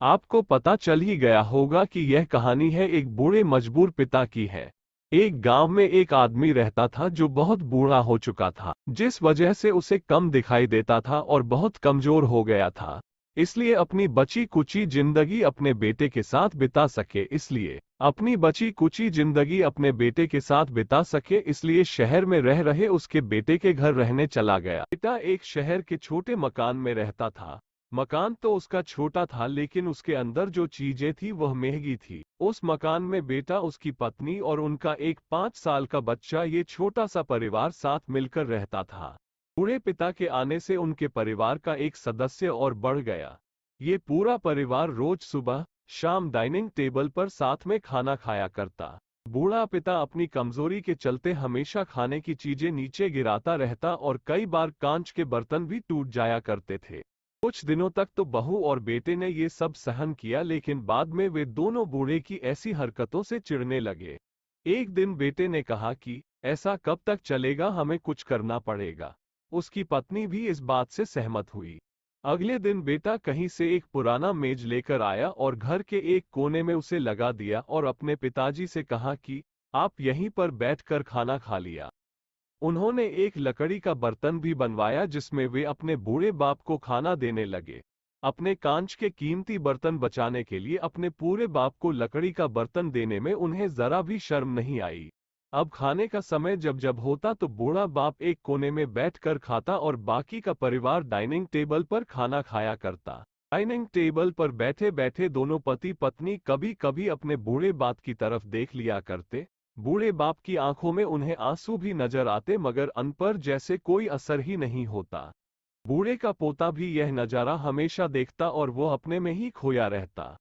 आपको पता चल ही गया होगा कि यह कहानी है एक बूढ़े मजबूर पिता की है। एक गांव में एक आदमी रहता था जो बहुत बूढ़ा हो चुका था, जिस वजह से उसे कम दिखाई देता था और बहुत कमजोर हो गया था। इसलिए अपनी बची कुची जिंदगी अपने बेटे के साथ बिता सके इसलिए अपनी बची कुची जिंदगी अपने बेटे के साथ बिता सके इसलिए शहर में रह रहे उसके बेटे के घर रहने चला गया। बेटा एक शहर के छोटे मकान में रहता था। मकान तो उसका छोटा था लेकिन उसके अंदर जो चीजें थी वह महंगी थी। उस मकान में बेटा, उसकी पत्नी और उनका एक 5 साल का बच्चा, ये छोटा सा परिवार साथ मिलकर रहता था। बूढ़े पिता के आने से उनके परिवार का एक सदस्य और बढ़ गया। ये पूरा परिवार रोज सुबह शाम डाइनिंग टेबल पर साथ में खाना खाया करता। बूढ़ा पिता अपनी कमजोरी के चलते हमेशा खाने की चीजें नीचे गिराता रहता और कई बार कांच के बर्तन भी टूट जाया करते थे। कुछ दिनों तक तो बहू और बेटे ने ये सब सहन किया, लेकिन बाद में वे दोनों बूढ़े की ऐसी हरकतों से चिढ़ने लगे। एक दिन बेटे ने कहा कि ऐसा कब तक चलेगा, हमें कुछ करना पड़ेगा। उसकी पत्नी भी इस बात से सहमत हुई। अगले दिन बेटा कहीं से एक पुराना मेज लेकर आया और घर के एक कोने में उसे लगा दिया और अपने पिताजी से कहा कि आप यहीं पर बैठकर खाना खा लिया। उन्होंने एक लकड़ी का बर्तन भी बनवाया जिसमें वे अपने बूढ़े बाप को खाना देने लगे। अपने कांच के कीमती बर्तन बचाने के लिए अपने पूरे बाप को लकड़ी का बर्तन देने में उन्हें जरा भी शर्म नहीं आई। अब खाने का समय जब जब होता तो बूढ़ा बाप एक कोने में बैठकर खाता और बाकी का परिवार डाइनिंग टेबल पर खाना खाया करता। डाइनिंग टेबल पर बैठे बैठे दोनों पति पत्नी कभी कभी अपने बूढ़े बाप की तरफ देख लिया करते। बूढ़े बाप की आंखों में उन्हें आंसू भी नजर आते मगर उन पर जैसे कोई असर ही नहीं होता। बूढ़े का पोता भी यह नजारा हमेशा देखता और वो अपने में ही खोया रहता।